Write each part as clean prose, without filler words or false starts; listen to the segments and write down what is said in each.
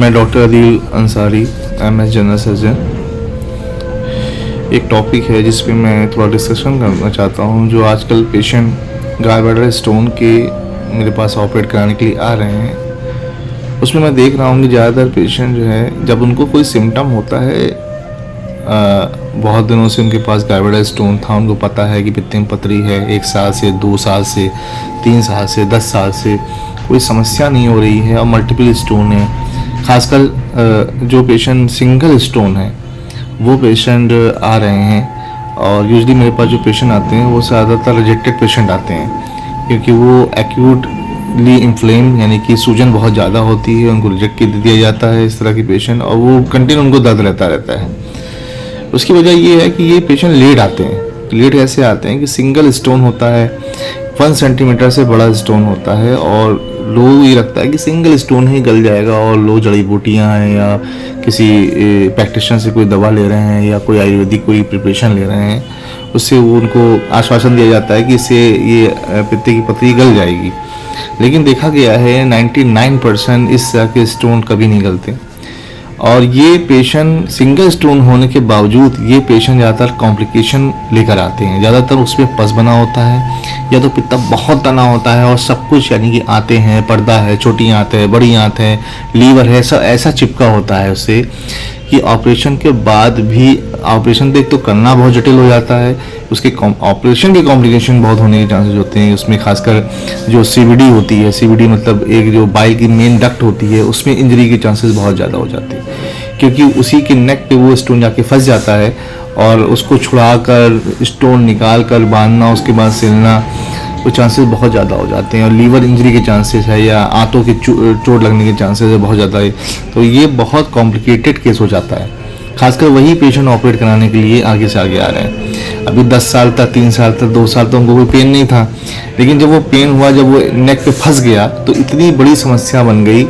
मैं doctor Adeel Ansari, MS general surgeon. एक topic है जिस पे मैं थोड़ा डिस्कशन करना चाहता हूँ। जो आजकल पेशेंट गायबैडर स्टोन के मेरे पास ऑपरेट कराने के लिए आ रहे हैं, उसमें मैं देख रहा हूँ कि ज़्यादातर पेशेंट जो है, जब उनको कोई सिम्टम होता है, बहुत दिनों से उनके पास गायबैडर स्टोन था, उनको पता है कि पित्त में पथरी है, 1 साल से 2 साल से 3 साल से 10 साल से कोई समस्या नहीं हो रही है और मल्टीपल स्टोन है। खासकर जो पेशेंट सिंगल स्टोन है वो पेशेंट आ रहे हैं। और यूजुअली मेरे पास जो पेशेंट आते हैं वो ज़्यादातर रिजेक्टेड पेशेंट आते हैं, क्योंकि वो एक्यूटली इन्फ्लेम यानी कि सूजन बहुत ज़्यादा होती है, उनको रिजेक्ट कर दिया जाता है इस तरह के पेशेंट, और वो कंटिन्यू उनको दर्द रहता है। उसकी वजह ये है कि ये पेशेंट लेट आते हैं। लेट ऐसे आते हैं कि सिंगल स्टोन होता है, 1 सेंटीमीटर से बड़ा स्टोन होता है, और लोग ये लगता है कि सिंगल स्टोन ही गल जाएगा, और लोग जड़ी बूटियाँ हैं या किसी प्रैक्टिशनर से कोई दवा ले रहे हैं या कोई आयुर्वेदिक कोई प्रिपरेशन ले रहे हैं, उससे वो उनको आश्वासन दिया जाता है कि इससे ये पित्त की पथरी गल जाएगी। लेकिन देखा गया है 99% इस तरह के स्टोन कभी नहीं गलते। और ये पेशेंट सिंगल स्टोन होने के बावजूद ये पेशेंट ज़्यादातर कॉम्प्लिकेशन लेकर आते हैं। ज़्यादातर उसमें पस बना होता है, या तो पित्त बहुत तना होता है, और सब कुछ यानी कि आते हैं, पर्दा है, छोटी आंत है, बड़ी आंत है, लीवर है, सब ऐसा चिपका होता है उससे कि ऑपरेशन के बाद भी ऑपरेशन देख तो करना बहुत जटिल हो जाता है। उसके ऑपरेशन के कॉम्प्लिकेशन बहुत होने के चांसेस होते हैं। उसमें खासकर जो CVD होती है, CVD मतलब एक जो बाइल की मेन डक्ट होती है, उसमें इंजरी के चांसेस बहुत ज़्यादा हो जाते हैं, क्योंकि उसी के नेक पे वो स्टोन जाके फंस जाता है, और उसको छुड़ा कर स्टोन निकाल कर बांधना, उसके बाद सिलना, वो चांसेस बहुत ज़्यादा हो जाते हैं। और लीवर इंजरी के चांसेस है, या आंतों की चोट लगने के चांसेस है बहुत ज़्यादा है। तो ये बहुत कॉम्प्लिकेटेड केस हो जाता है। खासकर वही पेशेंट ऑपरेट कराने के लिए आगे से आगे आ रहे हैं। अभी 10 साल तक, 3 साल तक, 2 साल तक उनको कोई पेन नहीं था, लेकिन जब वो पेन हुआ, जब वो नेक पे फंस गया, तो इतनी बड़ी समस्या बन गई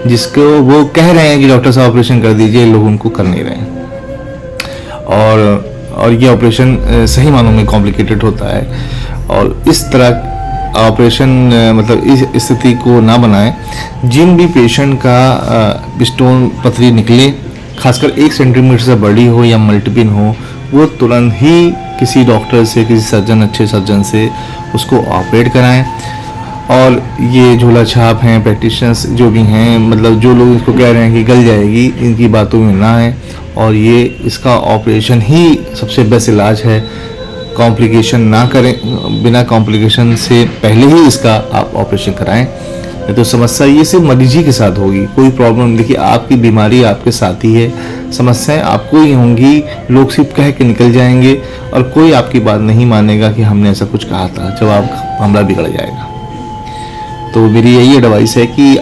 जिसको वो कह रहे हैं कि डॉक्टर साहब ऑपरेशन कर दीजिए, लोग उनको कर नहीं रहे हैं। और ये ऑपरेशन सही मानों में कॉम्प्लिकेटेड होता है। और इस तरह ऑपरेशन मतलब इस स्थिति को ना बनाएं। जिन भी पेशेंट का स्टोन पथरी निकले, खासकर 1 सेंटीमीटर से बड़ी हो या मल्टीपल हो, वो तुरंत ही किसी डॉक्टर से, किसी सर्जन, अच्छे सर्जन से उसको ऑपरेट कराएं। और ये झोला छाप हैं, प्रैक्टिशनर्स जो भी हैं, मतलब जो लोग इसको कह रहे हैं कि गल जाएगी, इनकी बातों में ना है। और ये इसका ऑपरेशन ही सबसे बेस्ट इलाज है। कॉम्प्लिकेशन ना करें, बिना कॉम्प्लिकेशन से पहले ही इसका आप ऑपरेशन कराएं। नहीं तो समस्या ये सिर्फ मरीज ही के साथ होगी, कोई प्रॉब्लम। देखिए, आपकी बीमारी आपके साथ ही है, समस्याएं आपको ही होंगी। लोग सिर्फ कह के निकल जाएंगे और कोई आपकी बात नहीं मानेगा कि हमने ऐसा कुछ कहा था, जब आप मामला बिगड़ जाएगा। तो मेरी यही एडवाइस है कि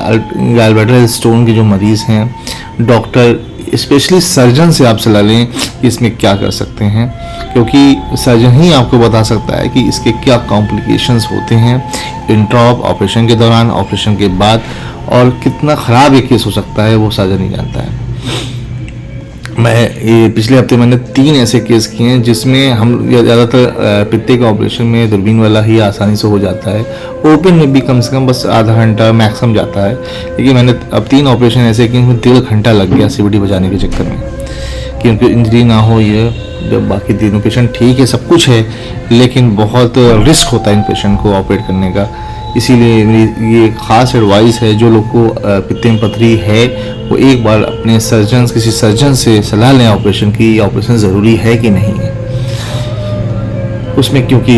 गायबैडर स्टोन के जो मरीज़ हैं, डॉक्टर स्पेशली सर्जन से आप सलाह लें कि इसमें क्या कर सकते हैं, क्योंकि सर्जन ही आपको बता सकता है कि इसके क्या कॉम्प्लिकेशंस होते हैं इंट्रा ऑपरेशन के दौरान, ऑपरेशन के बाद, और कितना ख़राब ये केस हो सकता है वो सर्जन ही जानता है। ये पिछले हफ्ते मैंने 3 ऐसे केस किए हैं जिसमें हम ज़्यादातर पित्ते के ऑपरेशन में दूरबीन वाला ही आसानी से हो जाता है। ओपन में भी कम से कम बस आधा घंटा मैक्सिमम जाता है, लेकिन मैंने अब 3 ऑपरेशन ऐसे किए जिसमें 1.5 घंटा लग गया CVD बजाने के चक्कर में, कि उनकी इंजरी ना हो। ये जब बाकी तीनों पेशेंट ठीक है, सब कुछ है, लेकिन बहुत रिस्क होता है इन पेशेंट को ऑपरेट करने का। इसीलिए मेरी ये ख़ास एडवाइस है, जो लोग को पित्त में पथरी है वो एक बार अपने सर्जन, किसी सर्जन से सलाह लें ऑपरेशन की, ऑपरेशन ज़रूरी है कि नहीं है उसमें, क्योंकि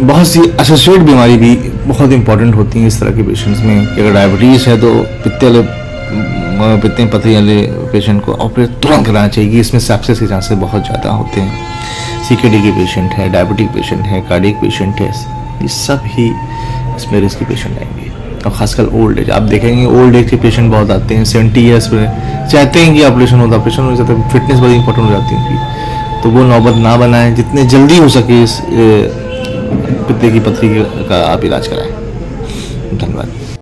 बहुत सी एसोसिएट बीमारी भी बहुत इंपॉर्टेंट होती हैं इस तरह के पेशेंट्स में। कि अगर डायबिटीज़ है तो पित्त में पथरी वाले पेशेंट को ऑपरेट तुरंत कराना चाहिए। इसमें सेप्सिस के चांसेस बहुत ज़्यादा होते हैं। CKD के पेशेंट है, डायबिटिक पेशेंट है, कार्डियक पेशेंट है, ये सब ही इसमें रिस्क के पेशेंट आएंगे। और खासकर ओल्ड एज, आप देखेंगे ओल्ड एज के पेशेंट बहुत आते हैं, 70 ईयर्स में चाहते हैं कि ऑपरेशन हो जाता है, फिटनेस बड़ी इंपॉर्टेंट हो जाती है उनकी। तो वो नौबत ना बनाएं, जितने जल्दी हो सके इस पित्ते की पथरी का आप इलाज कराएं। धन्यवाद।